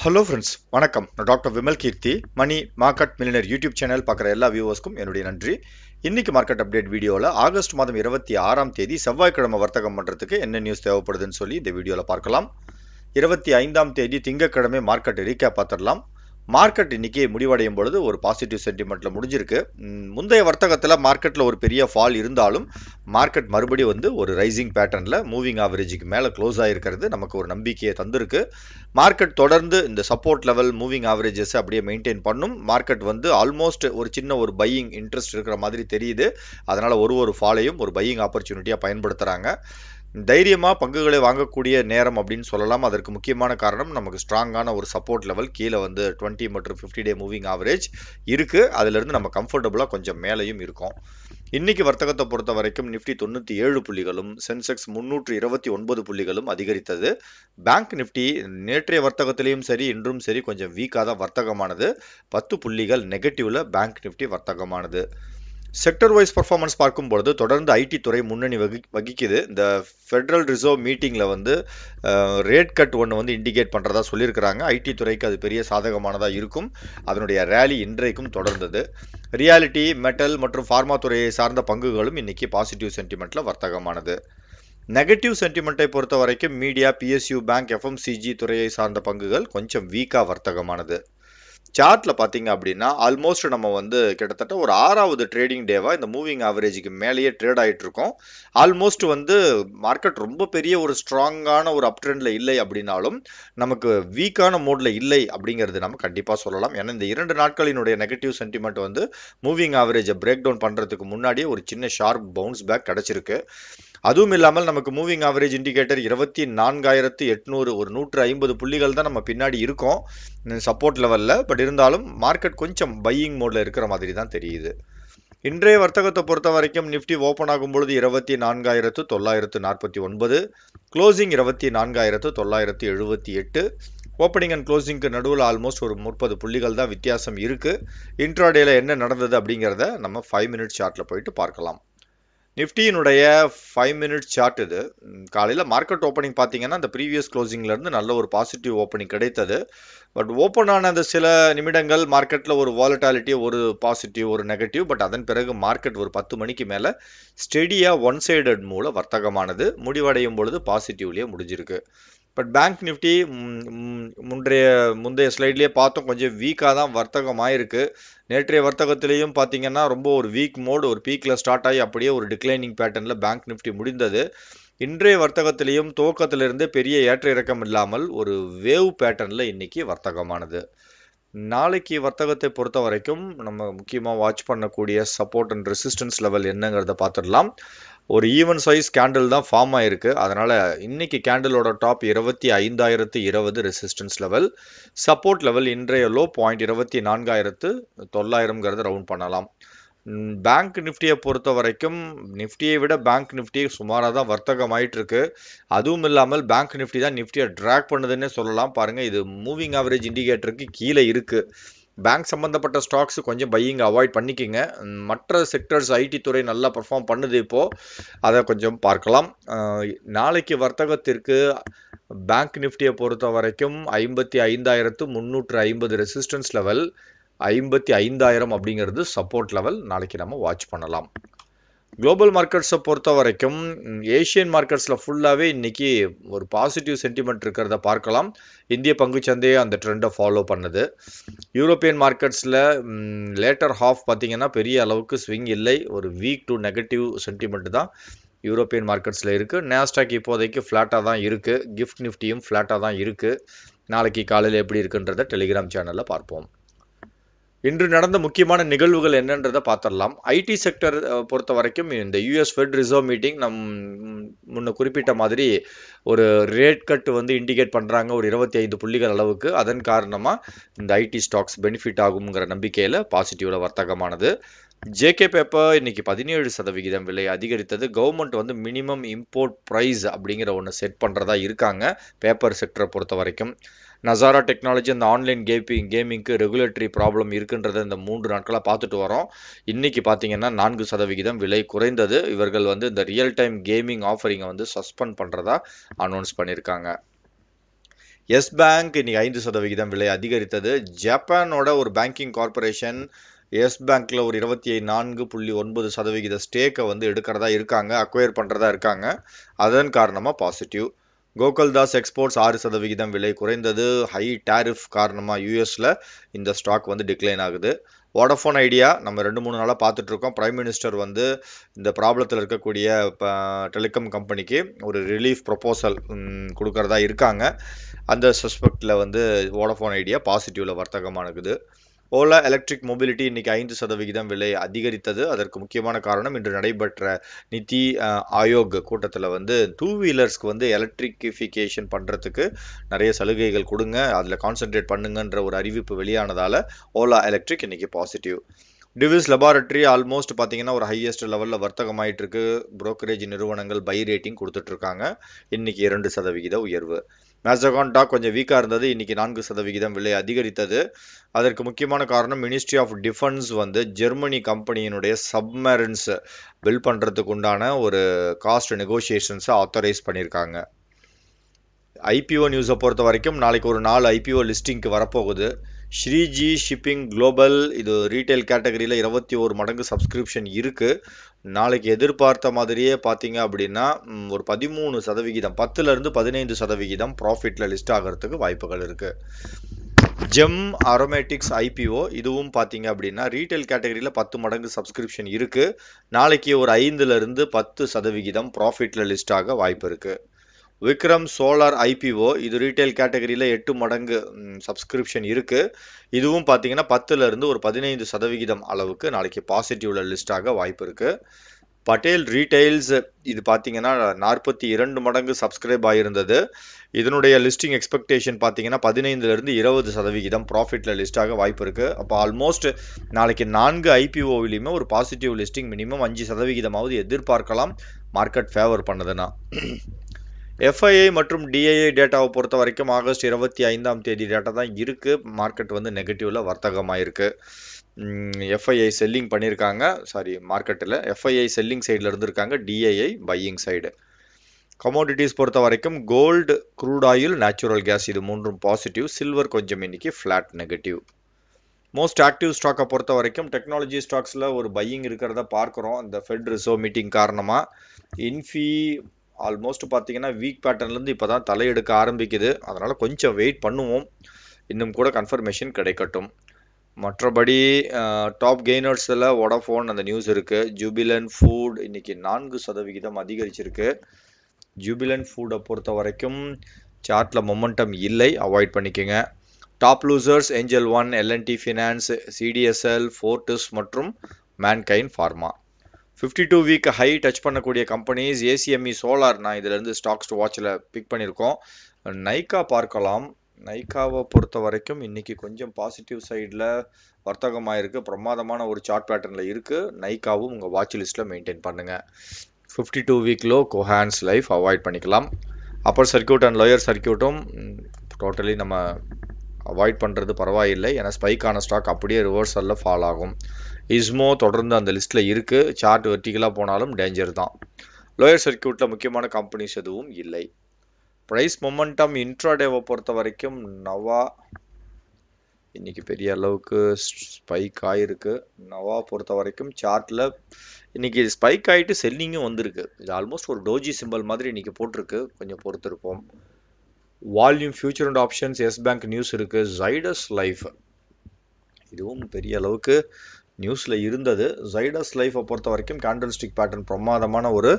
Hello friends, வணக்கம். நான் doctor Vimal Keerthi. Money market millionaire YouTube channel பார்க்குற எல்லா வியூவர்ஸ்க்கும் என்னுடைய நன்றி. இன்னைக்கு மார்க்கெட் அப்டேட் வீடியோவில் ஆகஸ்ட் மாதம் 26ஆம் தேதி செவ்வாய்க்கிழமை வர்த்தகம் பண்ணுறதுக்கு என்ன நியூஸ் தேவைப்படுதுன்னு சொல்லி இந்த வீடியோவில் பார்க்கலாம். 25ஆம் தேதி திங்கட்கிழமை மார்க்கெட் ரீகேப் பார்த்துடலாம். மார்க்கெட் இன்னைக்கு முடிவடையும் பொழுது ஒரு பாசிட்டிவ் சென்டிமெண்ட்ல முடிஞ்சிருக்கு. முந்தைய வர்த்தகத்தில் மார்க்கெட்டில் ஒரு பெரிய ஃபால் இருந்தாலும் மார்க்கெட் மறுபடியும் ஒரு ரைசிங் பேட்டர்னில் மூவிங் ஆவரேஜுக்கு மேலே க்ளோஸ் ஆகிருக்கிறது நமக்கு ஒரு நம்பிக்கையை தந்திருக்கு. மார்க்கெட் தொடர்ந்து இந்த சப்போர்ட் லெவல் மூவிங் ஆவரேஜஸ் அப்படியே மெயின்டைன் பண்ணும். மார்க்கெட் ஆல்மோஸ்ட் ஒரு சின்ன ஒரு பையிங் இன்ட்ரெஸ்ட் இருக்கிற மாதிரி தெரியுது. அதனால ஒரு ஃபாலையும் ஒரு பையிங் ஆப்பர்ச்சுனிட்டியாக பயன்படுத்துகிறாங்க. தைரியமாக பங்குகளை வாங்கக்கூடிய நேரம் அப்படின்னு சொல்லலாம். அதற்கு முக்கியமான காரணம் நமக்கு ஸ்ட்ராங்கான ஒரு சப்போர்ட் லெவல் கீழே 20 மற்றும் 50 டே மூவிங் ஆவரேஜ் இருக்கு. அதிலிருந்து நம்ம கம்ஃபர்டபுளாக கொஞ்சம் மேலேயும் இருக்கும். இன்னைக்கு வர்த்தகத்தை பொறுத்த வரைக்கும் நிஃப்டி 97 புள்ளிகளும் சென்செக்ஸ் 329 புள்ளிகளும் அதிகரித்தது. பேங்க் நிஃப்டி நேற்றைய வர்த்தகத்திலையும் சரி இன்றும் சரி கொஞ்சம் வீக்காக தான் வர்த்தகமானது. 10 புள்ளிகள் நெகட்டிவ்ல பேங்க் நிஃப்டி வர்த்தகமானது. செக்டர் வைஸ் பர்ஃபார்மன்ஸ் பார்க்கும்பொழுது தொடர்ந்து ஐடி துறை முன்னணி வகிக்குது. இந்த ஃபெடரல் ரிசர்வ் மீட்டிங்கில் ரேட் கட் ஒன்று இண்டிகேட் பண்ணுறதா சொல்லியிருக்கிறாங்க. ஐடி துறைக்கு அது பெரிய சாதகமானதாக இருக்கும். அதனுடைய ரேலி இன்றைக்கும் தொடர்ந்தது. ரியாலிட்டி, மெட்டல் மற்றும் ஃபார்மா துறையை சார்ந்த பங்குகளும் இன்னைக்கு பாசிட்டிவ் சென்டிமெண்ட்டில் வர்த்தகமானது. நெகட்டிவ் சென்டிமெண்ட்டை பொறுத்த வரைக்கும் மீடியா, பிஎஸ்யூ பேங்க், எஃப்எம்சிஜி துறையை சார்ந்த பங்குகள் கொஞ்சம் வீக்காக வர்த்தகமானது. சார்ட்ல பார்த்தீங்க அப்படின்னா ஆல்மோஸ்ட் நம்ம கிட்டத்தட்ட ஒரு 6வது ட்ரேடிங் டேவா இந்த மூவிங் ஆவரேஜுக்கு மேலேயே ட்ரேட் ஆகிட்டு இருக்கோம். ஆல்மோஸ்ட் மார்க்கெட் ரொம்ப பெரிய ஒரு ஸ்ட்ராங்கான ஒரு அப் ட்ரெண்ட்ல இல்லை அப்படின்னாலும் நமக்கு வீக்கான மோட்ல இல்லை அப்படிங்கிறது நம்ம கண்டிப்பாக சொல்லலாம். ஏன்னா இந்த 2 நாட்களினுடைய நெகட்டிவ் சென்டிமெண்ட் மூவிங் ஆவரேஜை பிரேக் டவுன் பண்ணுறதுக்கு முன்னாடியே ஒரு சின்ன ஷார்ப் பவுன்ஸ் பேக் கிடைச்சிருக்கு. அதுவும் இல்லாமல் நமக்கு மூவிங் ஆவரேஜ் இண்டிகேட்டர் 24,800 ஒரு 150 புள்ளிகள் தான் நம்ம பின்னாடி இருக்கோம் சப்போர்ட் லெவலில். பட் இருந்தாலும் மார்க்கெட் கொஞ்சம் பையிங் மோடில் இருக்கிற மாதிரி தான் தெரியுது. இன்றைய வர்த்தகத்தை பொறுத்த வரைக்கும் நிஃப்டி ஓப்பன் ஆகும்பொழுது 24,949, க்ளோசிங் 24,978. ஓப்பனிங் அண்ட் க்ளோசிங்க்கு நடுவில் ஆல்மோஸ்ட் ஒரு 30 புள்ளிகள் தான் வித்தியாசம் இருக்கு. இன்ட்ராடேல என்ன நடந்தது அப்படிங்கிறத நம்ம 5 மினிட் சார்ட்ல போயிட்டு பார்க்கலாம். நிஃப்டியினுடைய 5 மினிட்ஸ் சார்ட் இது. காலையில் மார்க்கெட் ஓப்பனிங் பார்த்தீங்கன்னா அந்த ப்ரீவியஸ் க்ளோசிங்லேருந்து நல்ல ஒரு பாசிட்டிவ் ஓப்பனிங் கிடைத்தது. பட் ஓப்பன் ஆன அந்த சில நிமிடங்கள் மார்க்கெட்டில் ஒரு வாலட்டாலிட்டி, ஒரு பாசிட்டிவ், ஒரு நெகட்டிவ். பட் அதன் பிறகு மார்க்கெட் ஒரு 10 மணிக்கு மேலே ஸ்டெடியாக ஒன் சைடட் மூலம் வர்த்தகமானது. முடிவடையும் பொழுது பாசிட்டிவ்லேயே முடிஞ்சிருக்கு. பட் பேங்க் நிஃப்டி முந்தைய ஸ்லைட்லேயே பார்த்தோம், கொஞ்சம் வீக்காக தான் வர்த்தகம் ஆயிருக்கு. நேற்றைய வர்த்தகத்திலையும் பார்த்தீங்கன்னா ரொம்ப ஒரு வீக் மோடு, ஒரு பீக்கில் ஸ்டார்ட் ஆகி அப்படியே ஒரு டிக்ளைனிங் பேட்டர்னில் பேங்க் நிஃப்டி முடிந்தது. இன்றைய வர்த்தகத்திலையும் துவக்கத்திலிருந்து பெரிய ஏற்ற இறக்கம் இல்லாமல் ஒரு வேவ் பேட்டர்னில் இன்னைக்கு வர்த்தகமானது. நாளைக்கு வர்த்தகத்தை பொறுத்த வரைக்கும் நம்ம முக்கியமாக வாட்ச் பண்ணக்கூடிய சப்போர்ட் அண்ட் ரெசிஸ்டன்ஸ் லெவல் என்னங்கிறத பார்த்துடலாம். ஒரு ஈவன் சைஸ் கேண்டில் தான் ஃபார்ம் ஆயிருக்கு. அதனால இன்னைக்கு கேண்டிலோட top 25,020 resistance level. Support level இன்றைய லோ பாயிண்ட் 24,900 ரவுண்ட் பண்ணலாம். பேங்க் நிஃப்டியை பொறுத்த வரைக்கும் நிஃப்டியை விட பேங்க் நிஃப்டி சுமாராக தான் வர்த்தகம் ஆயிட்டு இருக்கு. அதுவும் இல்லாமல் பேங்க் நிஃப்டி தான் நிஃப்டியை ட்ராக் பண்ணுதுன்னே சொல்லலாம். பாருங்க, இது மூவிங் ஆவரேஜ் இண்டிகேட்டருக்கு கீழே இருக்கு. பேங்க் சம்பந்தப்பட்ட ஸ்டாக்ஸ் கொஞ்சம் பையிங் அவாய்ட் பண்ணிக்கிங்க. மற்ற செக்டர்ஸ் ஐடி துறை நல்லா பர்ஃபார்ம் பண்ணுது. இப்போ அதை கொஞ்சம் பார்க்கலாம். நாளைக்கு வர்த்தகத்திற்கு பேங்க் நிஃப்டியை பொறுத்த வரைக்கும் 55,350 ரெசிஸ்டன்ஸ் லெவல், 55,000 அப்படிங்கிறது சப்போர்ட் லெவல். நாளைக்கு நம்ம வாட்ச் பண்ணலாம். குளோபல் மார்க்கெட்ஸை பொறுத்த வரைக்கும் ஏஷியன் மார்க்கெட்ஸில் ஃபுல்லாகவே இன்னைக்கு ஒரு பாசிட்டிவ் சென்டிமெண்ட் இருக்கிறத பார்க்கலாம். இந்திய பங்குச்சந்தையை அந்த ட்ரெண்டை ஃபாலோ பண்ணுது. யூரோப்பியன் மார்க்கெட்ஸில் லேட்டர் ஹாஃப் பார்த்தீங்கன்னா பெரிய அளவுக்கு ஸ்விங் இல்லை. ஒரு வீக் டு நெகட்டிவ் சென்டிமெண்ட் தான் யூரோப்பியன் மார்க்கெட்ஸில் இருக்குது. நாஸ்டாக் இப்போதைக்கு ஃப்ளாட்டாக தான் இருக்குது. கிஃப்ட் நிஃப்டியும் ஃப்ளாட்டாக தான் இருக்குது. நாளைக்கு காலையில் எப்படி இருக்குன்றதை டெலிகிராம் சேனலில் பார்ப்போம். இன்று நடந்த முக்கியமான நிகழ்வுகள் என்னன்றதை பார்த்துடலாம். ஐடி செக்டர் பொறுத்த வரைக்கும் இந்த யூஎஸ் ஃபெட் ரிசர்வ் மீட்டிங் முன்ன குறிப்பிட்ட மாதிரி ஒரு ரேட் கட் இண்டிகேட் பண்ணுறாங்க ஒரு 25 புள்ளிகள் அளவுக்கு. அதன் காரணமாக இந்த ஐடி ஸ்டாக்ஸ் பெனிஃபிட் ஆகுங்கிற நம்பிக்கையில் பாசிட்டிவ்ல வர்த்தகமானது. ஜேகே பேப்பர் இன்னைக்கு 17% விலை அதிகரித்தது. கவர்மெண்ட் மினிமம் இம்போர்ட் ப்ரைஸ் அப்படிங்கிற ஒன்று செட் பண்ணுறதா இருக்காங்க பேப்பர் செக்டரை பொறுத்த வரைக்கும். நசாரா டெக்னாலஜி அந்த ஆன்லைன் கேமிங்க்கு ரெகுலேட்டரி ப்ராப்ளம் இருக்குன்றதை இந்த 3 நாட்களாக பார்த்துட்டு வரோம். இன்னைக்கு பார்த்தீங்கன்னா 4% விலை குறைந்தது. இவர்கள் இந்த ரியல் டைம் கேமிங் ஆஃபரிங்கை சஸ்பெண்ட் பண்ணுறதா அனௌன்ஸ் பண்ணியிருக்காங்க. எஸ் பேங்க் இன்னைக்கு 5% விலை அதிகரித்தது. ஜப்பானோட ஒரு பேங்கிங் கார்பரேஷன் எஸ் பேங்க்ல ஒரு 24.9% ஸ்டேக்கை வந்து எடுக்கிறதா இருக்காங்க, அக்வயர் பண்றதா இருக்காங்க. அதன் காரணமா பாசிட்டிவ். கோகுல்தாஸ் எக்ஸ்போர்ட்ஸ் 6% விலை குறைந்தது. ஹை டாரிஃப் காரணமா யூஎஸ்ல இந்த ஸ்டாக் வந்து டிக்ளைன் ஆகுது. வோடஃபோன் ஐடியா நம்ம 2-3 நாளாக பார்த்துட்டு இருக்கோம். பிரைம் மினிஸ்டர் வந்து இந்த ப்ராப்ளத்தில் இருக்கக்கூடிய டெலிகாம் கம்பெனிக்கு ஒரு ரிலீஃப் ப்ரொபோசல் கொடுக்கறதா இருக்காங்க. அந்த சஸ்பெக்டில் வந்து வோடஃபோன் ஐடியா பாசிட்டிவ்ல வர்த்தகமானது. ஓலா எலக்ட்ரிக் மொபிலிட்டி இன்னைக்கு 5% விலை அதிகரித்தது. அதற்கு முக்கியமான காரணம் இன்று நடைபெற்ற நிதி ஆயோக் கூட்டத்தில் வந்து 2 வீலர்ஸ்க்கு வந்து எலக்ட்ரிகிஃபிகேஷன் பண்ணுறதுக்கு நிறைய சலுகைகள் கொடுங்க, அதில் கான்சென்ட்ரேட் பண்ணுங்கன்ற ஒரு அறிவிப்பு வெளியானதால ஓலா எலக்ட்ரிக் இன்னைக்கு பாசிட்டிவ். டிவிஸ் லெபார்டரி ஆல்மோஸ்ட் பார்த்தீங்கன்னா ஒரு ஹையஸ்ட் லெவலில் வர்த்தகமாயிட்டு இருக்கு. புரோக்கரேஜ் நிறுவனங்கள் பை ரேட்டிங் கொடுத்துட்டு இருக்காங்க. இன்னைக்கு 2% உயர்வு. மேசகான் டாக் கொஞ்சம் வீக்காக இருந்தது. இன்னைக்கு 4% விலை அதிகரித்தது. அதற்கு முக்கியமான காரணம் மினிஸ்ட்ரி ஆஃப் டிஃபென்ஸ் வந்து ஜெர்மனி கம்பெனியினுடைய சப்மரன்ஸ் பில் பண்ணுறதுக்கு உண்டான ஒரு காஸ்ட் நெகோசியேஷன்ஸை ஆத்தரைஸ் பண்ணியிருக்காங்க. ஐபிஓ நியூஸை பொறுத்த வரைக்கும் நாளைக்கு ஒரு 4 ஐபிஓ லிஸ்டிங்க்கு வரப்போகுது. ஸ்ரீஜி ஷிப்பிங் குளோபல் இது ரீட்டைல் கேட்டகரியில் 21 மடங்கு சப்ஸ்கிரிப்ஷன் இருக்குது. நாளைக்கு எதிர்பார்த்த மாதிரியே பார்த்தீங்க அப்படின்னா ஒரு 13%, 10லேருந்து 15% ப்ராஃபிட்டில் லிஸ்ட் ஆகிறதுக்கு வாய்ப்புகள் இருக்குது. ஜெம் அரோமேட்டிக்ஸ் ஐபிஓ இதுவும் பார்த்தீங்க அப்படின்னா ரீட்டைல் கேட்டகரியில் 10 மடங்கு சப்ஸ்கிரிப்ஷன் இருக்குது. நாளைக்கு ஒரு 5லேருந்து 10% ப்ராஃபிட்டில் லிஸ்ட் ஆக வாய்ப்பு இருக்குது. விக்ரம் சோலார் ஐபிஓ இது ரீட்டைல் கேட்டகரியில் 8 மடங்கு சப்ஸ்கிரிப்ஷன் இருக்குது. இதுவும் பார்த்தீங்கன்னா 10லேருந்து ஒரு 15% அளவுக்கு நாளைக்கு பாசிட்டிவ்ல லிஸ்ட் ஆக வாய்ப்பு இருக்குது. பட்டேல் ரீட்டைல்ஸ் இது பார்த்தீங்கன்னா 42 மடங்கு சப்ஸ்கிரைப் ஆகியிருந்தது. இதனுடைய லிஸ்டிங் எக்ஸ்பெக்டேஷன் பார்த்தீங்கன்னா 15லேருந்து 20% ப்ராஃபிட்டில் லிஸ்ட் ஆக வாய்ப்பு இருக்குது. அப்போ ஆல்மோஸ்ட் நாளைக்கு 4 ஐபிஓவிலையுமே ஒரு பாசிட்டிவ் லிஸ்டிங் மினிமம் 5% எதிர்பார்க்கலாம், மார்க்கெட் ஃபேவர் பண்ணதுன்னா. எஃப்ஐஐ மற்றும் டிஐஐ டேட்டாவை பொறுத்த வரைக்கும் ஆகஸ்ட் 25ஆம் தேதி டேட்டா தான் இருக்குது. மார்க்கெட் வந்து நெகட்டிவில் வர்த்தகமாயிருக்கு. எஃப்ஐஐ செல்லிங் பண்ணியிருக்காங்க, மார்க்கெட்டில் எஃப்ஐஐ செல்லிங் சைடில் இருந்திருக்காங்க, டிஐஐ பையிங் சைடு. கமோடிட்டிஸ் பொறுத்த வரைக்கும் gold, crude oil, natural gas இது மூன்றும் பாசிட்டிவ். சில்வர் கொஞ்சம் இன்னைக்கு ஃப்ளாட் நெகட்டிவ். மோஸ்ட் ஆக்டிவ் ஸ்டாக்கை பொறுத்த வரைக்கும் டெக்னாலஜி ஸ்டாக்ஸில் ஒரு பையிங் இருக்கிறத பார்க்குறோம். இந்த ஃபெட் ரிசர்வ் மீட்டிங் காரணமாக இன்ஃபி ஆல்மோஸ்ட் பார்த்தீங்கன்னா வீக் பேட்டர்ன்லேருந்து இப்போ தான் தலையெடுக்க ஆரம்பிக்குது. அதனால் கொஞ்சம் வெயிட் பண்ணுவோம், இன்னும் கூட கன்ஃபர்மேஷன் கிடைக்கட்டும். மற்றபடி டாப் கெய்னர்ஸில் வோடஃபோன் அந்த நியூஸ் இருக்குது. ஜூபிலண்ட் ஃபுட் இன்னைக்கு 4% அதிகரிச்சிருக்கு. ஜூபிலண்ட் ஃபுட்டை பொறுத்த வரைக்கும் சார்ட்டில் மொமெண்டம் இல்லை, அவாய்ட் பண்ணிக்கோங்க. Top losers Angel One, LNT finance, CDSL, Fortis மற்றும் Mankind pharma. 52 week high touch பண்ணக்கூடிய கம்பெனிஸ் ஏசிஎம்இ சோலார் நான் இதிலேருந்து ஸ்டாக்ஸ் டு வாட்சில் பிக் பண்ணியிருக்கோம். நைக்கா பார்க்கலாம். நைக்காவை பொறுத்த வரைக்கும் இன்னைக்கு கொஞ்சம் பாசிட்டிவ் சைடில் வர்த்தகமாயிருக்கு, பிரமாதமான ஒரு சார்ட் பேட்டர்னில் இருக்குது. நைக்காவும் உங்கள் வாட்ச் லிஸ்ட்டில் மெயின்டைன் பண்ணுங்கள். 52 week low Cohance life avoid பண்ணிக்கலாம். அப்பர் சர்க்கியூட் அண்ட் லோயர் சர்க்கியூட்டும் டோட்டலி நம்ம அவாய்ட் பண்ணுறது பரவாயில்லை, ஏன்னா ஸ்பைக்கான ஸ்டாக் அப்படியே ரிவர்சலில் ஃபால் ஆகும். இஸ்மோ தொடர்ந்து அந்த லிஸ்ட்டில் இருக்குது. சார்ட் வெர்டிகலாக போனாலும் டேஞ்சர் தான். லோயர் சர்க்கியூட்டில் முக்கியமான கம்பெனிஸ் எதுவும் இல்லை. ப்ரைஸ் மொமெண்டம் இன்ட்ராடேவை பொறுத்த வரைக்கும் நவா இன்னைக்கு பெரிய அளவுக்கு ஸ்பைக் ஆகிருக்கு. நவா பொறுத்த வரைக்கும் சார்ட்டில் இன்னைக்கு ஸ்பைக் ஆகிட்டு செல்லிங்கும் வந்திருக்கு. இது ஆல்மோஸ்ட் ஒரு டோஜி சிம்பிள் மாதிரி இன்னைக்கு போட்டிருக்கு, கொஞ்சம் பொறுத்திருப்போம். Volume future and options Yes bank news இருக்குது. ஜைடஸ் லைஃப் இதுவும் பெரிய அளவுக்கு நியூஸில் இருந்தது. ஜைடஸ் லைஃப்பை பொறுத்த வரைக்கும் கேண்டில் ஸ்டிக் பேட்டர்ன் பிரமாதமான ஒரு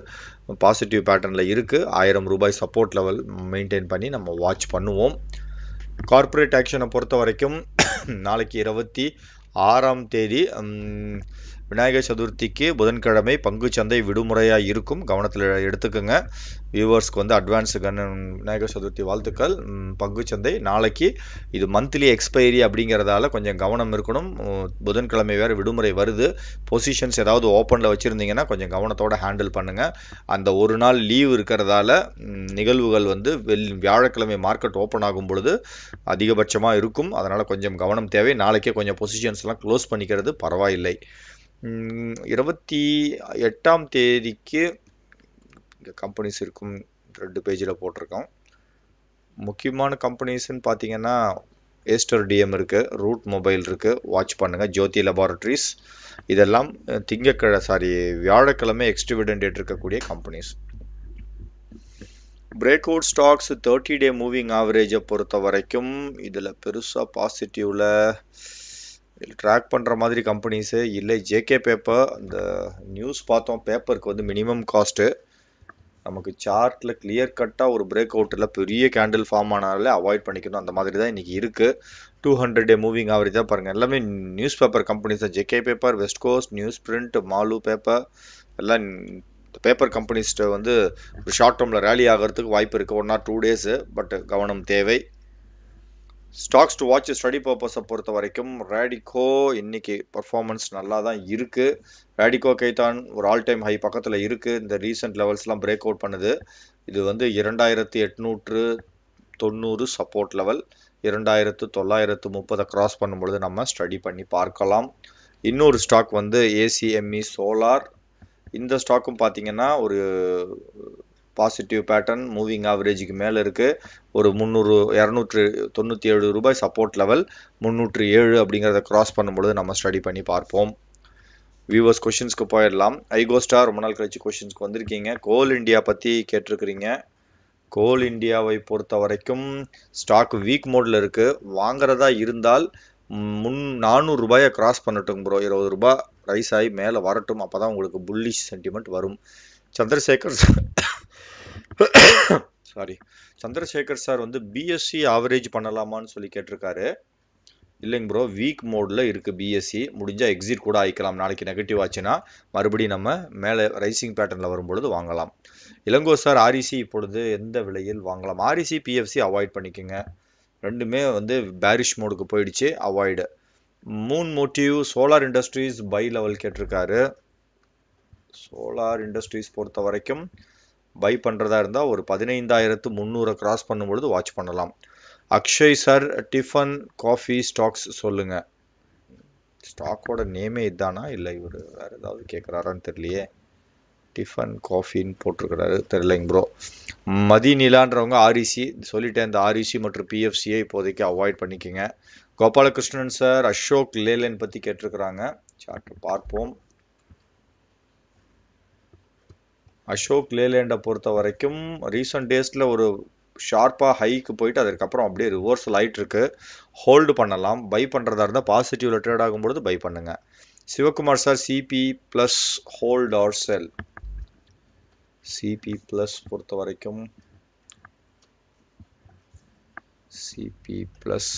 பாசிட்டிவ் பேட்டர்னில் இருக்குது. 1000 ரூபாய் சப்போர்ட் லெவல் மெயின்டைன் பண்ணி நம்ம வாட்ச் பண்ணுவோம். கார்ப்பரேட் ஆக்ஷனை பொறுத்த வரைக்கும் நாளைக்கு 26ஆம் தேதி விநாயகர் சதுர்த்திக்கு புதன்கிழமை பங்குச்சந்தை விடுமுறையாக இருக்கும், கவனத்தில் எடுத்துக்கோங்க. வியூவர்ஸ்க்கு வந்து அட்வான்ஸ் விநாயகர் சதுர்த்தி வாழ்த்துக்கள். பங்குச்சந்தை நாளைக்கு இது மந்த்லி எக்ஸ்பைரி அப்படிங்கிறதால கொஞ்சம் கவனம் இருக்கணும். புதன்கிழமை வேறு விடுமுறை வருது. பொசிஷன்ஸ் ஏதாவது ஓப்பனில் வச்சுருந்தீங்கன்னா கொஞ்சம் கவனத்தோடு ஹேண்டில் பண்ணுங்கள். அந்த ஒரு நாள் லீவ் இருக்கிறதால நிகழ்வுகள் வந்து வியாழக்கிழமை மார்க்கெட் ஓப்பன் ஆகும் பொழுது அதிகபட்சமாக இருக்கும். அதனால் கொஞ்சம் கவனம் தேவை. நாளைக்கே கொஞ்சம் பொசிஷன்ஸ்லாம் க்ளோஸ் பண்ணிக்கிறது பரவாயில்லை. 28ஆம் தேதிக்கு இங்கே கம்பெனிஸ் இருக்கும், 2 பேஜில் போட்டிருக்கோம். முக்கியமான கம்பெனிஸ்ன்னு பார்த்தீங்கன்னா ஏஸ்டர் டிஎம் இருக்குது, ரூட் மொபைல் இருக்குது, வாட்ச் பண்ணுங்கள், ஜோதி லெபார்ட்ரிஸ். இதெல்லாம் வியாழக்கிழமை எக்ஸ்டிவிடெண்ட் டேட் இருக்கக்கூடிய companies. Break out stocks 30-day moving ஆவரேஜை பொறுத்த வரைக்கும் இதில் பெருசாக பாசிட்டிவில் ட்ராக் பண்ணுற மாதிரி கம்பெனிஸு இல்லை. ஜேகே பேப்பர் அந்த நியூஸ் பார்த்தோம், பேப்பருக்கு வந்து மினிமம் காஸ்ட்டு நமக்கு சார்ட்டில் கிளியர் கட்டாக ஒரு பிரேக் அவுட்டில் பெரிய கேண்டில் ஃபார்ம் ஆனாலே அவாய்ட் பண்ணிக்கணும். அந்த மாதிரி தான் இன்றைக்கி இருக்குது. 200-day மூவிங் ஆவரேஜ் தான் பாருங்கள். எல்லாமே நியூஸ் பேப்பர் கம்பெனிஸ் தான். JK paper, West Coast, newsprint, Malu paper எல்லாம் பேப்பர் கம்பெனிஸ்ட்டு வந்து ஒரு ஷார்ட் டேர்மில் ரேலி ஆகிறதுக்கு வாய்ப்பு இருக்குது, 1 or 2 days. பட் கவனம் தேவை. ஸ்டாக்ஸ் டு வாட்ச் ஸ்டடி பர்பஸை பொறுத்த வரைக்கும் ரேடிகோ இன்னைக்கு பர்ஃபார்மன்ஸ் நல்லா தான் இருக்குது. ரேடிகோ கைத்தான் ஒரு ஆல் டைம் ஹை பக்கத்தில் இருக்குது. இந்த ரீசெண்ட் லெவல்ஸ்லாம் பிரேக் அவுட் பண்ணுது. இது வந்து 2890 சப்போர்ட் லெவல், 2930 கிராஸ் பண்ணும்பொழுது நம்ம ஸ்டடி பண்ணி பார்க்கலாம். இன்னொரு ஸ்டாக் வந்து ஏசிஎம்இ சோலார். இந்த ஸ்டாக்கும் பார்த்தீங்கன்னா ஒரு பாசிட்டிவ் பேட்டர்ன், மூவிங் ஆவரேஜுக்கு மேலே இருக்குது. ஒரு 297 ரூபாய் சப்போர்ட் லெவல், 307 அப்படிங்கிறத கிராஸ் பண்ணும்பொழுது நம்ம ஸ்டடி பண்ணி பார்ப்போம். வியூவர்ஸ் கொஷின்ஸ்க்கு போயிடலாம். ஐகோஸ்டார் ரொம்ப நாள் கழிச்சு கொஷின்ஸ்க்கு வந்திருக்கீங்க. கோல் இண்டியா பற்றி கேட்டிருக்கிறீங்க. கோல் இண்டியாவை பொறுத்த வரைக்கும் ஸ்டாக் வீக் மோடில் இருக்குது. வாங்குறதா இருந்தால் 400 ரூபாயை கிராஸ் பண்ணட்டும் ப்ரோ. 20 ரூபாய் ரைஸ் ஆகி மேலே வரட்டும், அப்போ தான் உங்களுக்கு புல்லிஷ் சென்டிமெண்ட் வரும். சந்திரசேகர் சார் வந்து பிஎஸ்சி ஆவரேஜ் பண்ணலாமான்னு சொல்லி கேட்டிருக்காரு. இல்லைங்க ப்ரோ, வீக் மோடில் இருக்குது பிஎஸ்சி. முடிஞ்சால் எக்ஸிட் கூட ஆகிக்கலாம். நாளைக்கு நெகட்டிவ் ஆச்சுன்னா மறுபடியும் நம்ம மேலே ரைசிங் பேட்டர்னில் வரும்பொழுது வாங்கலாம். இளங்கோ சார் ஆர்இசி இப்பொழுது எந்த விலையில் வாங்கலாம்? ஆர்இசி பிஎஃப்சி அவாய்ட் பண்ணிக்கோங்க. ரெண்டுமே வந்து பேரிஷ் மோடுக்கு போயிடுச்சு, அவாய்டு. மூன் மோட்டிவ் சோலார் இண்டஸ்ட்ரீஸ் பை லெவல் கேட்டிருக்காரு. சோலார் இண்டஸ்ட்ரீஸ் பொறுத்த வரைக்கும் பை பண்ணுறதா இருந்தால் ஒரு 15,300 கிராஸ் பண்ணும்பொழுது வாட்ச் பண்ணலாம். Akshay sir tiffin coffee stocks சொல்லுங்கள். ஸ்டாக்கோட நேமே இதுதானா இல்லை இவர் வேறு ஏதாவது கேட்குறாரான்னு தெரியலையே. டிஃபன் காஃபின்னு போட்டிருக்கிறாரு, தெரியலைங்க ப்ரோ. மதிநிலான்றவங்க ஆர்இசி சொல்லிட்டேன். இந்த ஆர்இசி மற்றும் பிஎஃப்சியை இப்போதைக்கு அவாய்ட் பண்ணிக்கோங்க. கோபாலகிருஷ்ணன் சார் அசோக் லேலன் பற்றி கேட்டிருக்கிறாங்க. சார்ட் பார்ப்போம். அசோக் லேலேண்டை பொறுத்த வரைக்கும் ரீசன்ட் டேஸில் ஒரு ஷார்ப்பாக ஹைக்கு போயிட்டு அதுக்கப்புறம் அப்படியே ரிவர்சல் ஆகிட்டு இருக்கு. ஹோல்டு பண்ணலாம். பை பண்ணுறதா இருந்தால் பாசிட்டிவில் ட்ரேட் ஆகும்பொழுது பை பண்ணுங்க. Sivakumar sir CP Plus hold or sell? CP Plus பொறுத்த வரைக்கும் சிபி ப்ளஸ்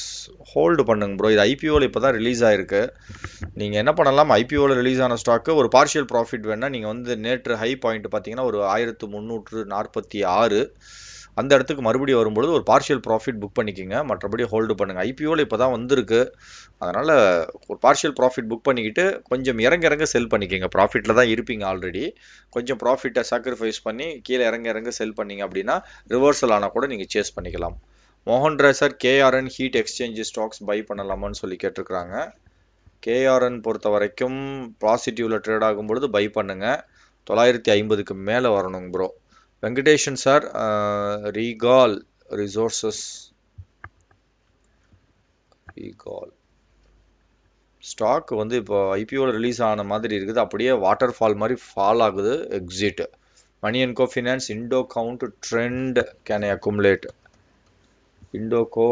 ஹோல்டு பண்ணுங்க ப்ரோ. இது ஐபிஓவில் இப்போ தான் ரிலீஸ் ஆகிருக்கு. நீங்கள் என்ன பண்ணலாம், ஐபிஓவில் ரிலீஸ் ஆன ஸ்டாக்கு ஒரு பார்ஷியல் ப்ராஃபிட் வேணால் நீங்கள் வந்து நேற்று ஹை பாயிண்ட் பார்த்தீங்கன்னா ஒரு 1346 அந்த இடத்துக்கு மறுபடியும் வரும்பொழுது ஒரு பார்ஷியல் ப்ராஃபிட் புக் பண்ணிக்கோங்க. மற்றபடி ஹோல்டு பண்ணுங்கள். ஐபிஓவில் இப்போ தான் வந்திருக்கு, அதனால் ஒரு பார்ஷியல் ப்ராஃபிட் புக் பண்ணிக்கிட்டு கொஞ்சம் இறங்க செல் பண்ணிக்கோங்க. ப்ராஃபிட்டில் தான் இருப்பீங்க ஆல்ரெடி. கொஞ்சம் ப்ராஃபிட்டை சாக்ரிஃபைஸ் பண்ணி கீழே இறங்க செல் பண்ணிங்க அப்படின்னா ரிவர்சல் ஆனால் கூட நீங்கள் சேஸ் பண்ணிக்கலாம். Mohanraj sir KRN heat exchange stocks buy பண்ணலாமான்னு சொல்லி கேட்டிருக்கிறாங்க. கேஆர்என் பொறுத்த வரைக்கும் பாசிட்டிவில் ட்ரேட் ஆகும்பொழுது பை பண்ணுங்க. 950க்கு மேலே வரணுங்க bro. Venkatesan sir Regal resources stock வந்து இப்போ ஐபிஓவில் ரிலீஸ் ஆன மாதிரி இருக்குது. அப்படியே வாட்டர் ஃபால் மாதிரி ஃபால் ஆகுது. Exit. Money and go finance Indo Count trend can accumulate. Indoco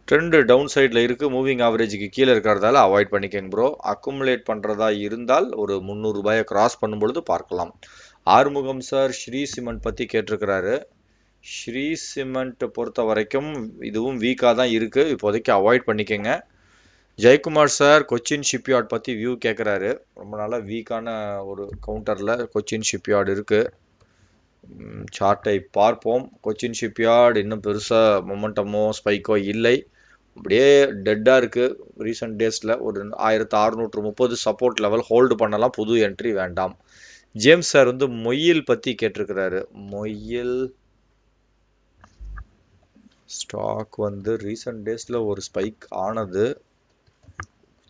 trend down சைடில் இருக்குது, மூவிங் ஆவரேஜுக்கு கீழே இருக்கிறதால அவாய்ட் பண்ணிக்கங்க ப்ரோ. அக்குமுலேட் பண்ணுறதா இருந்தால் ஒரு 300 ரூபாயை கிராஸ் பண்ணும்பொழுது பார்க்கலாம். ஆறுமுகம் சார் ஸ்ரீ சிமெண்ட் பற்றி கேட்டிருக்கிறாரு. ஸ்ரீ சிமெண்ட் பொறுத்த வரைக்கும் இதுவும் வீக்காக தான் இருக்குது, இப்போதைக்கு அவாய்ட் பண்ணிக்கங்க. ஜெயக்குமார் சார் கொச்சின் ஷிப்யார்ட் பற்றி வியூ கேட்குறாரு. ரொம்ப நாளாக வீக்கான ஒரு கவுண்டரில் கொச்சின் ஷிப்யார்டு இருக்குது. சார்ட்டை பார்ப்போம். கொச்சின் ஷிப்யார்டு இன்னும் பெருசாக மொமெண்டமோ ஸ்பைக்கோ இல்லை, அப்படியே டெட்டாக இருக்குது. ரீசெண்ட் டேஸில் ஒரு 1630 சப்போர்ட் லெவல் ஹோல்டு பண்ணலாம், புது என்ட்ரி வேண்டாம். ஜேம்ஸ் சார் வந்து மொயில் பற்றி கேட்டிருக்கிறாரு. மொயில் ஸ்டாக் வந்து ரீசெண்ட் டேஸில் ஒரு ஸ்பைக் ஆனது.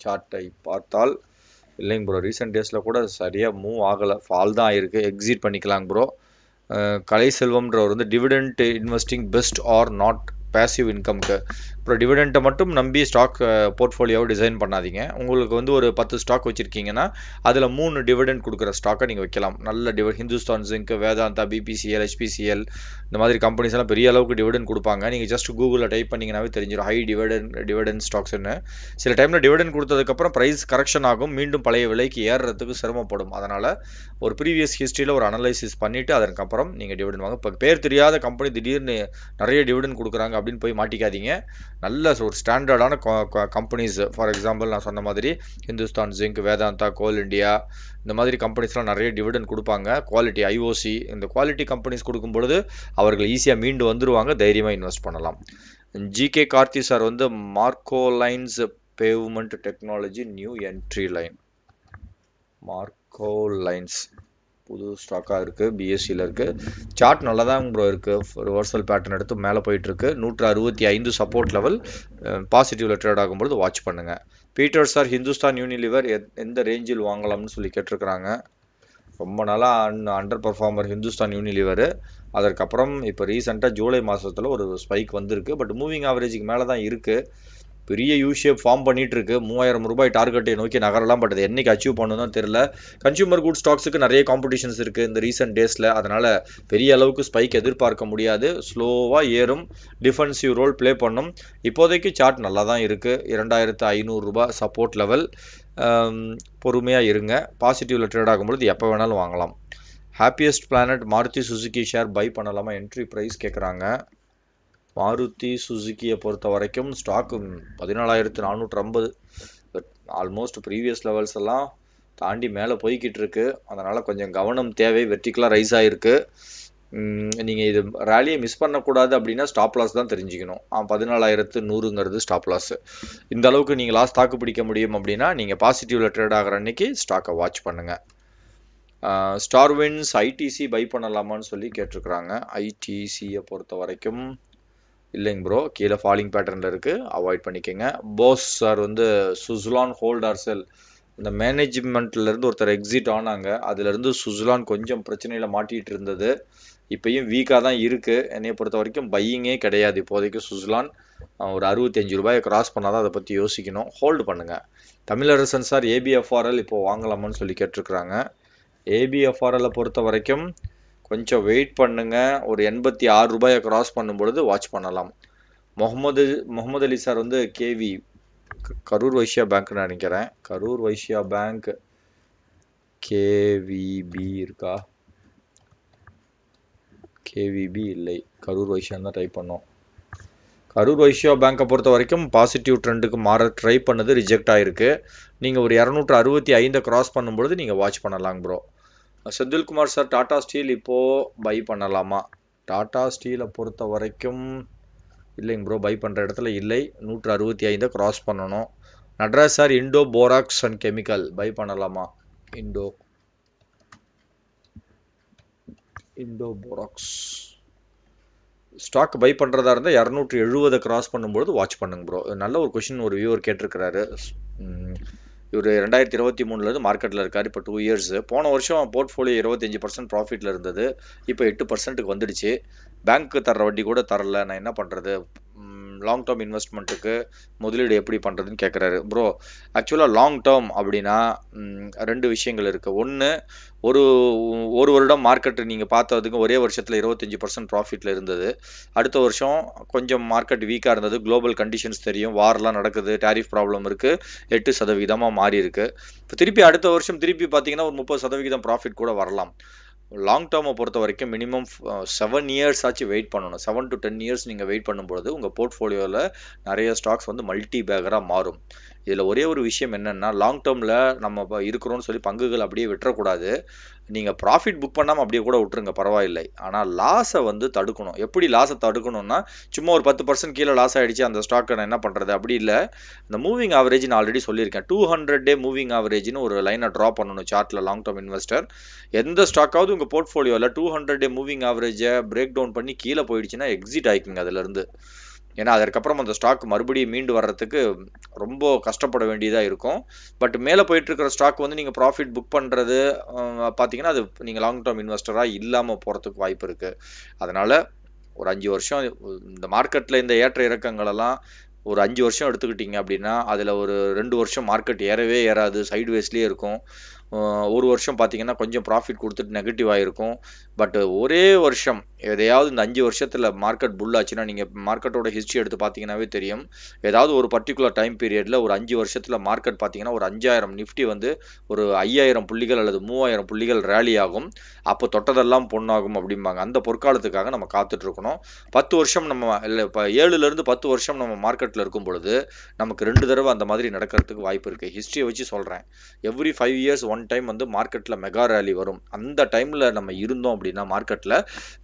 சார்ட்டை பார்த்தால் இல்லைங்க ப்ரோ, ரீசெண்ட் டேஸில் கூட சரியாக மூவ் ஆகலை, ஃபால் தான் ஆயிருக்கு. எக்ஸிட் பண்ணிக்கலாங்க ப்ரோ. கலை செல்வம்ன்றவர் வந்து dividend investing best or not passive இன்கம்க்கு. அப்புறம் டிவிடெண்ட்டை மட்டும் நம்பி ஸ்டாக் போர்ட்ஃபோலியோவை டிசைன் பண்ணாதீங்க. உங்களுக்கு வந்து ஒரு 10 ஸ்டாக் வச்சுருக்கீங்கன்னா அதில் 3 டிவிடெண்ட் கொடுக்குற ஸ்டாக்கை நீங்கள் வைக்கலாம். நல்ல Hindustan zinc, Vedanta, BPCL, HPCL இந்த மாதிரி கம்பெனிஸ் எல்லாம் பெரிய அளவுக்கு டிவிடெண்ட் கொடுப்பாங்க. நீங்கள் ஜஸ்ட் கூகுளில் டைப் பண்ணிங்கனாவே தெரிஞ்சிடும் ஹை டிவிடெண்ட் ஸ்டாக்ஸ்ன்னு. சில டைமில் டிவிடெண்ட் கொடுத்ததுக்கப்புறம் ப்ரைஸ் கரெக்ஷன் ஆகும், மீண்டும் பழைய விலைக்கு ஏறுறதுக்கு சிரமப்படும். அதனால் ஒரு ப்ரீவியஸ் ஹிஸ்ட்ரியில் ஒரு அனலைசிஸ் பண்ணிவிட்டு அதற்கப்புறம் நீங்கள் டிவிடெண்ட் வாங்க. இப்போ பேர் தெரியாத கம்பெனி திடீர்னு நிறைய டிவிடெண்ட் கொடுக்குறாங்க அப்படின்னு போய் மாட்டிக்காதீங்க. நல்ல ஒரு ஸ்டாண்டர்டான கம்பெனிஸ், ஃபார் எக்ஸாம்பிள் நான் சொன்ன மாதிரி ஹிந்துஸ்தான் ஜிங்க், வேதாந்தா, கோல் இண்டியா இந்த மாதிரி கம்பெனிஸ்லாம் நிறைய டிவிடெண்ட் கொடுப்பாங்க. குவாலிட்டி ஐஓசி இந்த குவாலிட்டி கம்பெனிஸ் கொடுக்கும் பொழுது அவர்கள் ஈஸியாக மீண்டு வந்துருவாங்க, தைரியமாக இன்வெஸ்ட் பண்ணலாம். ஜிகே கார்த்தி சார் வந்து Marco lines pavement technology new entry line. Marco lines புது ஸ்டாக்காக இருக்குது, பிஎஸ்சியில் இருக்குது. சார்ட் நல்லா தான் ப்ரோ இருக்குது. ரிவர்சல் பேட்டர்ன் எடுத்து மேலே போயிட்டுருக்கு. 165 சப்போர்ட் லெவல், பாசிட்டிவில் ட்ரேட் ஆகும்பொழுது வாட்ச் பண்ணுங்கள். பீட்டர் சார் ஹிந்துஸ்தான் யூனிலிவர் எந்த ரேஞ்சில் வாங்கலாம்னு சொல்லி கேட்டிருக்கிறாங்க. ரொம்ப நாளாக அண்டர் பர்ஃபார்மர் ஹிந்துஸ்தான் யூனிலிவர். அதற்கப்புறம் இப்போ ரீசெண்டாக ஜூலை மாதத்தில் ஒரு ஸ்பைக் வந்திருக்கு. பட் மூவிங் ஆவரேஜுக்கு மேலே தான் இருக்குது. பெரிய யூஷேப் ஃபார்ம் பண்ணிட்டு இருக்கு. 3000 ரூபாய் டார்கெட்டை நோக்கி நகரலாம். பட் அது என்னைக்கு அச்சீவ் பண்ணணும் தெரியல. கன்சூமர் குட் ஸ்டாக்ஸுக்கு நிறைய காம்படிஷன்ஸ் இருக்குது இந்த ரீசெண்ட் டேஸில். அதனால் பெரிய அளவுக்கு ஸ்பைக் எதிர்பார்க்க முடியாது. ஸ்லோவாக ஏறும், டிஃபென்சிவ் ரோல் ப்ளே பண்ணும். இப்போதைக்கு சார்ட் நல்லா தான் இருக்குது. 2500 ரூபாய் சப்போர்ட் லெவல். பொறுமையாக இருங்க. பாசிட்டிவில் ட்ரேட் ஆகும்பொழுது எப்போ வேணாலும் வாங்கலாம். Happiest planet Maruti Suzuki share buy பண்ணலாமா? என்ட்ரி ப்ரைஸ் கேட்குறாங்க. மாருதி சுசுகியை பொறுத்த வரைக்கும் ஸ்டாக்கு 14,450, ஆல்மோஸ்ட் ப்ரீவியஸ் லெவல்ஸ் எல்லாம் தாண்டி மேலே போய்கிட்டு இருக்கு. அதனால் கொஞ்சம் கவனம் தேவை. வெர்டிகலாக ரைஸ் ஆகிருக்கு. நீங்கள் இது ரேலியை மிஸ் பண்ணக்கூடாது அப்படின்னா ஸ்டாப் லாஸ் தான் தெரிஞ்சுக்கணும். 14,100ங்கிறது ஸ்டாப் லாஸ். இந்த அளவுக்கு நீங்கள் லாஸ் தாக்கு பிடிக்க முடியும் அப்படின்னா நீங்கள் பாசிட்டிவில் ட்ரேட் ஆகிற அன்னைக்கு ஸ்டாக்கை வாட்ச் பண்ணுங்கள். ஸ்டார்வின்ஸ் ஐடிசி பை பண்ணலாமான்னு சொல்லி கேட்டிருக்கிறாங்க. ஐடிசியை பொறுத்த வரைக்கும் இல்லைங்க ப்ரோ, கீழே ஃபாலிங் பேட்டர்னில் இருக்குது, அவாய்ட் பண்ணிக்கோங்க. போஸ் சார் வந்து சுஸ்லான் ஹோல்ட் ஆர் செல். இந்த மேனேஜ்மெண்ட்லேருந்து ஒருத்தர் எக்ஸிட் ஆனாங்க. அதுலேருந்து சுஸ்லான் கொஞ்சம் பிரச்சனையில் மாட்டிகிட்டு இருந்தது. இப்போயும் வீக்காக தான் இருக்குது. என்னையை பொறுத்த வரைக்கும் பையிங்கே கிடையாது இப்போதைக்கு. சுஸ்லான் ஒரு 65 ரூபாயை கிராஸ் பண்ணால் தான் அதை பற்றி யோசிக்கணும். ஹோல்டு பண்ணுங்கள். தமிழரசன் சார் ஏபிஎஃப்ஆர்எல் இப்போது வாங்கலாமான்னு சொல்லி கேட்டிருக்கிறாங்க. ஏபிஎஃப்ஆர்எல்லை பொறுத்த வரைக்கும் கொஞ்சம் வெயிட் பண்ணுங்க. ஒரு 86 ரூபாயை கிராஸ் பண்ணும்பொழுது வாட்ச் பண்ணலாம். முகமது அலி சார் வந்து கேவி கரூர் வைஸ்யா பேங்க்னு நினைக்கிறேன். கரூர் வைஸ்யா பேங்க் கேவிபி இருக்கா? கேவிபி இல்லை, கரூர் வைஸ்யான்னு தான் டைப் பண்ணோம். கரூர் வைஸ்யா பேங்கை பொறுத்த வரைக்கும் பாசிட்டிவ் ட்ரெண்டுக்கு மாற ட்ரை பண்ணது ரிஜெக்ட் ஆகிருக்கு. நீங்கள் ஒரு 265 கிராஸ் பண்ணும்பொழுது நீங்கள் வாட்ச் பண்ணலாங்க bro. Senthilkumar sir Tata steel இப்போது பை பண்ணலாமா? டாடா ஸ்டீலை பொறுத்த வரைக்கும் இல்லைங்க ப்ரோ, பை பண்ணுற இடத்துல இல்லை. 165 கிராஸ் பண்ணணும். Natraj sir Indo Borax and chemical buy பண்ணலாமா? இண்டோ போராக்ஸ் ஸ்டாக் பை பண்ணுறதா இருந்தால் 270 கிராஸ் பண்ணும்போது வாட்ச் பண்ணுங்க ப்ரோ. நல்ல ஒரு கொஷின் ஒரு வியூவர் கேட்டிருக்கிறாரு. இவர் 2023 மார்க்கெட்டில் இருக்கார். இப்போ 2 இயர்ஸ். போன வருஷம் போர்ட்ஃபோலியோ 25% ப்ராஃபிட்டில் இருந்தது. இப்போ 8%க்கு வந்துடுச்சு. பேங்க்கு தர்ற வட்டி கூட தரல. நான் என்ன பண்ணுறது? லாங் டேர்ம் இன்வெஸ்ட்மெண்ட்டுக்கு முதலீடு எப்படி பண்ணுறதுன்னு கேட்குறாரு. ப்ரோ ஆக்சுவலாக லாங் டேர்ம் அப்படின்னா 2 விஷயங்கள் இருக்குது. ஒன்று, ஒரு வருடம் மார்க்கெட்டு நீங்கள் பார்த்ததுக்கு ஒரே வருஷத்தில் 25% ப்ராஃபிட்டில் இருந்தது. அடுத்த வருஷம் கொஞ்சம் மார்க்கெட் வீக்காக இருந்தது. குளோபல் கண்டிஷன்ஸ் தெரியும், வார்லாம் நடக்குது, டேரிஃப் ப்ராப்ளம் இருக்குது, 8% மாறி இருக்குது. இப்போ திருப்பி அடுத்த வருஷம் திருப்பி பார்த்தீங்கன்னா ஒரு 30% ப்ராஃபிட் கூட வரலாம். லாங் டேர்மை பொறுத்த வரைக்கும் மினிமம் 7 இயர்ஸ் ஆச்சு வெயிட் பண்ணணும். 7 to 10 இயர்ஸ் நீங்கள் வெயிட் பண்ணும்பொழுது உங்கள் போர்ட்ஃபோலியோவில் நிறைய ஸ்டாக்ஸ் வந்து மல்டி பேக்கராக மாறும். இதில் ஒரே ஒரு விஷயம் என்னென்னா, லாங் டேர்மில் நம்ம இருக்கிறோன்னு சொல்லி பங்குகள் அப்படியே விட்டுறக்கூடாது. நீங்கள் ப்ராஃபிட் புக் பண்ணாமல் அப்படியே கூட விட்டுருங்க, பரவாயில்லை. ஆனால் லாஸை வந்து தடுக்கணும். எப்படி லாஸை தடுக்கணும்னா, சும்மா ஒரு 10% கீழே லாஸ் ஆகிடுச்சு அந்த ஸ்டாக்கை நான் என்ன பண்ணுறது அப்படி இல்லை. இந்த மூவிங் ஆவரேஜ் நான் ஆல்ரெடி சொல்லியிருக்கேன். 200 டே மூவிங் ஆவரேஜ்னு ஒரு லைனை ட்ரா பண்ணணும் சார்ட்டில். லாங் டேர்ம் இன்வெஸ்டர் எந்த ஸ்டாக்காவது உங்கள் போர்ட்ஃபோலியோவில் 200 டே மூவிங் ஆவரேஜை பிரேக் டவுன் பண்ணி கீழே போயிடுச்சுன்னா எக்ஸிட் ஆகிக்குங்க அதிலேருந்து. ஏன்னா அதற்கப்புறம் அந்த ஸ்டாக் மறுபடியும் மீண்டு வர்றதுக்கு ரொம்ப கஷ்டப்பட வேண்டியதாக இருக்கும். பட் மேலே போயிட்டு இருக்கிற ஸ்டாக் வந்து நீங்கள் ப்ராஃபிட் புக் பண்ணுறது பார்த்தீங்கன்னா அது நீங்கள் லாங் டேர்ம் இன்வெஸ்டராக இல்லாமல் போகிறதுக்கு வாய்ப்பு இருக்குது. அதனால் ஒரு 5 வருஷம் இந்த மார்க்கெட்டில் இந்த ஏற்ற இறக்கங்களெல்லாம் ஒரு 5 வருஷம் எடுத்துக்கிட்டிங்க அப்படின்னா அதில் ஒரு 2 வருஷம் மார்க்கெட் ஏறவே ஏறாது, சைட்வேஸ்லேயே இருக்கும். ஒரு வருஷம் பார்த்தீங்கன்னா கொஞ்சம் ப்ராஃபிட் கொடுத்துட்டு நெகட்டிவ் ஆகிருக்கும். பட் ஒரே வருஷம் எதையாவது இந்த 5 வருஷத்தில் மார்க்கெட் புல் ஆச்சுன்னா நீங்கள் மார்க்கெட்டோட ஹிஸ்ட்ரி எடுத்து பார்த்தீங்கன்னாவே தெரியும். ஏதாவது ஒரு பர்டிகுலர் டைம் பீரியடில் ஒரு 5 வருஷத்தில் மார்க்கெட் பார்த்தீங்கன்னா ஒரு 5000 நிஃப்டி வந்து ஒரு 5000 புள்ளிகள் அல்லது 3000 புள்ளிகள் ரேலி ஆகும். அப்போ தொட்டதெல்லாம் பொண்ணாகும் அப்படிம்பாங்க. அந்த பொற்காலத்துக்காக நம்ம காத்துட்ருக்கணும். 10 வருஷம் நம்ம இல்லை இப்போ 7லேருந்து 10 வருஷம் நம்ம மார்க்கெட்டில் இருக்கும் பொழுது நமக்கு 2 தடவை அந்த மாதிரி நடக்கிறதுக்கு வாய்ப்பு இருக்குது. ஹிஸ்ட்ரியை வச்சு சொல்கிறேன். எவ்ரி 5 இயர்ஸ் ஒன் டைம் வந்து மார்க்கெட்டில் மெகா ரேலி வரும். அந்த டைமில் நம்ம இருந்தோம் அப்படின்னா மார்க்கெட்டில்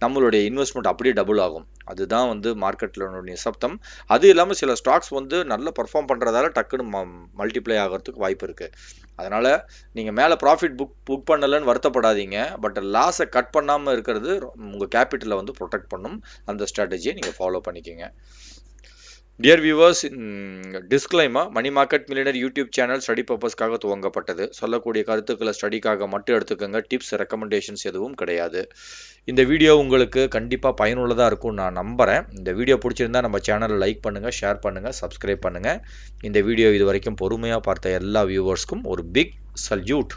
நம்மளுடைய இன்வெஸ்ட்மெண்ட் அப்படியே டபுள் ஆகும். அதுதான் வந்து மார்க்கெட்டில் நிசப்தம். அது இல்லாமல் சில ஸ்டாக்ஸ் வந்து நல்லா பர்ஃபார்ம் பண்ணுறதால டக்குன்னு மல்டிப்ளை ஆகிறதுக்கு வாய்ப்பு இருக்குது. அதனால் நீங்கள் மேலே ப்ராஃபிட் புக் பண்ணலைன்னு வருத்தப்படாதீங்க. பட் லாஸை கட் பண்ணாமல் இருக்கிறது உங்கள் கேபிட்டலை வந்து ப்ரொடெக்ட் பண்ணும். அந்த ஸ்ட்ராட்டஜியை நீங்கள் ஃபாலோ பண்ணிக்கோங்க. Dear viewers, disclaimer, money market millionaire YouTube channel study பர்பஸ்க்காக துவங்கப்பட்டது. சொல்லக்கூடிய கருத்துக்களை ஸ்டடிக்காக மட்டும் எடுத்துக்கோங்க. டிப்ஸ் ரெக்கமெண்டேஷன்ஸ் எதுவும் கிடையாது. இந்த வீடியோ உங்களுக்கு கண்டிப்பாக பயனுள்ளதாக இருக்கும்னு நான் நம்புகிறேன். இந்த வீடியோ பிடிச்சிருந்தா நம்ம சேனலை லைக் பண்ணுங்கள், ஷேர் பண்ணுங்கள், சப்ஸ்கிரைப் பண்ணுங்கள். இந்த வீடியோ இது வரைக்கும் பொறுமையாக பார்த்த எல்லா வியூவர்ஸ்க்கும் ஒரு பிக் சல்யூட்.